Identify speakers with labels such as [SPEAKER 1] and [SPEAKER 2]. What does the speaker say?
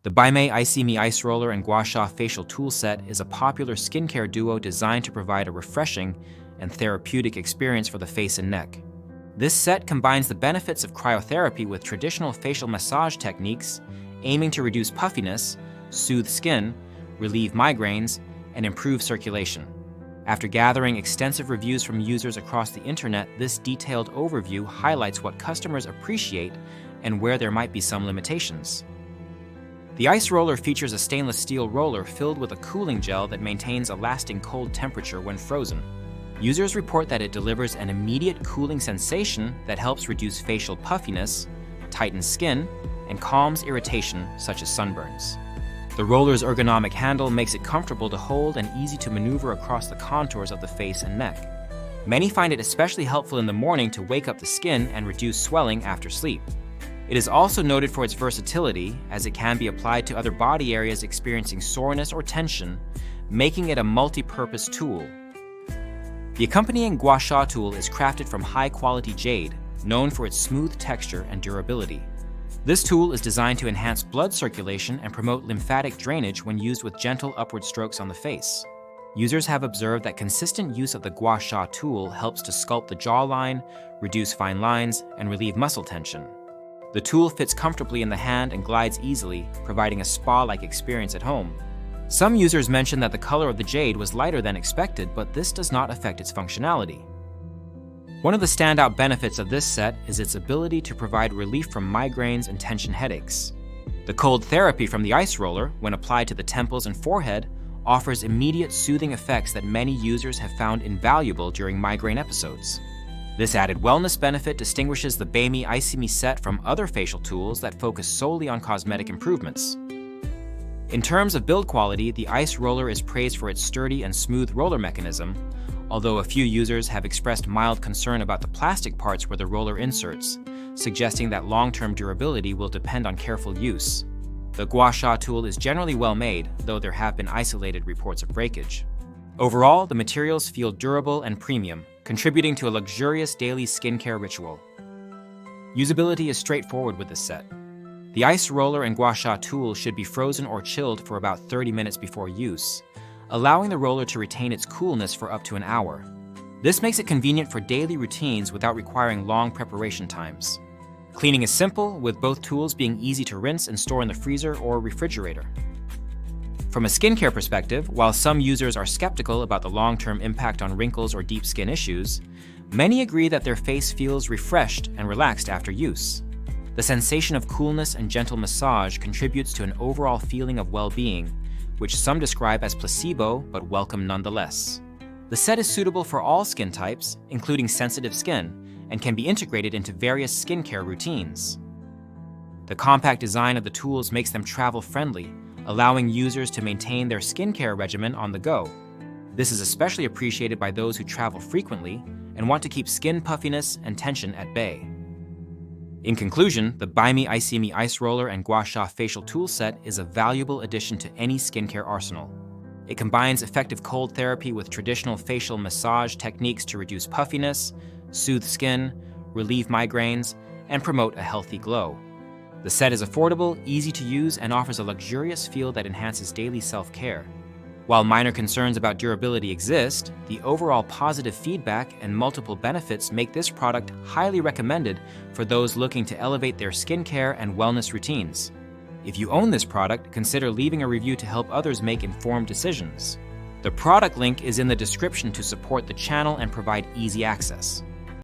[SPEAKER 1] The BAIMEI IcyMe Ice Roller and Gua Sha facial tool set is a popular skincare duo designed to provide a refreshing and therapeutic experience for the face and neck. This set combines the benefits of cryotherapy with traditional facial massage techniques, aiming to reduce puffiness, soothe skin, relieve migraines, and improve circulation. After gathering extensive reviews from users across the internet, this detailed overview highlights what customers appreciate and where there might be some limitations. The ice roller features a stainless steel roller filled with a cooling gel that maintains a lasting cold temperature when frozen. Users report that it delivers an immediate cooling sensation that helps reduce facial puffiness, tightens skin, and calms irritation such as sunburns. The roller's ergonomic handle makes it comfortable to hold and easy to maneuver across the contours of the face and neck. Many find it especially helpful in the morning to wake up the skin and reduce swelling after sleep. It is also noted for its versatility, as it can be applied to other body areas experiencing soreness or tension, making it a multi-purpose tool. The accompanying Gua Sha tool is crafted from high-quality jade, known for its smooth texture and durability. This tool is designed to enhance blood circulation and promote lymphatic drainage when used with gentle upward strokes on the face. Users have observed that consistent use of the Gua Sha tool helps to sculpt the jawline, reduce fine lines, and relieve muscle tension. The tool fits comfortably in the hand and glides easily, providing a spa-like experience at home. Some users mentioned that the color of the jade was lighter than expected, but this does not affect its functionality. One of the standout benefits of this set is its ability to provide relief from migraines and tension headaches. The cold therapy from the ice roller, when applied to the temples and forehead, offers immediate soothing effects that many users have found invaluable during migraine episodes. This added wellness benefit distinguishes the BAIMEI IcyMe set from other facial tools that focus solely on cosmetic improvements. In terms of build quality, the ice roller is praised for its sturdy and smooth roller mechanism, although a few users have expressed mild concern about the plastic parts where the roller inserts, suggesting that long-term durability will depend on careful use. The Gua Sha tool is generally well made, though there have been isolated reports of breakage. Overall, the materials feel durable and premium, contributing to a luxurious daily skincare ritual. Usability is straightforward with this set. The ice roller and Gua Sha tool should be frozen or chilled for about 30 minutes before use, allowing the roller to retain its coolness for up to an hour. This makes it convenient for daily routines without requiring long preparation times. Cleaning is simple, with both tools being easy to rinse and store in the freezer or refrigerator. From a skincare perspective, while some users are skeptical about the long-term impact on wrinkles or deep skin issues, many agree that their face feels refreshed and relaxed after use. The sensation of coolness and gentle massage contributes to an overall feeling of well-being, which some describe as placebo but welcome nonetheless. The set is suitable for all skin types, including sensitive skin, and can be integrated into various skincare routines. The compact design of the tools makes them travel-friendly, allowing users to maintain their skincare regimen on the go. This is especially appreciated by those who travel frequently and want to keep skin puffiness and tension at bay. In conclusion, the BAIMEI IcyMe Ice Roller and Gua Sha facial tool set is a valuable addition to any skincare arsenal. It combines effective cold therapy with traditional facial massage techniques to reduce puffiness, soothe skin, relieve migraines, and promote a healthy glow. The set is affordable, easy to use, and offers a luxurious feel that enhances daily self-care. While minor concerns about durability exist, the overall positive feedback and multiple benefits make this product highly recommended for those looking to elevate their skincare and wellness routines. If you own this product, consider leaving a review to help others make informed decisions. The product link is in the description to support the channel and provide easy access.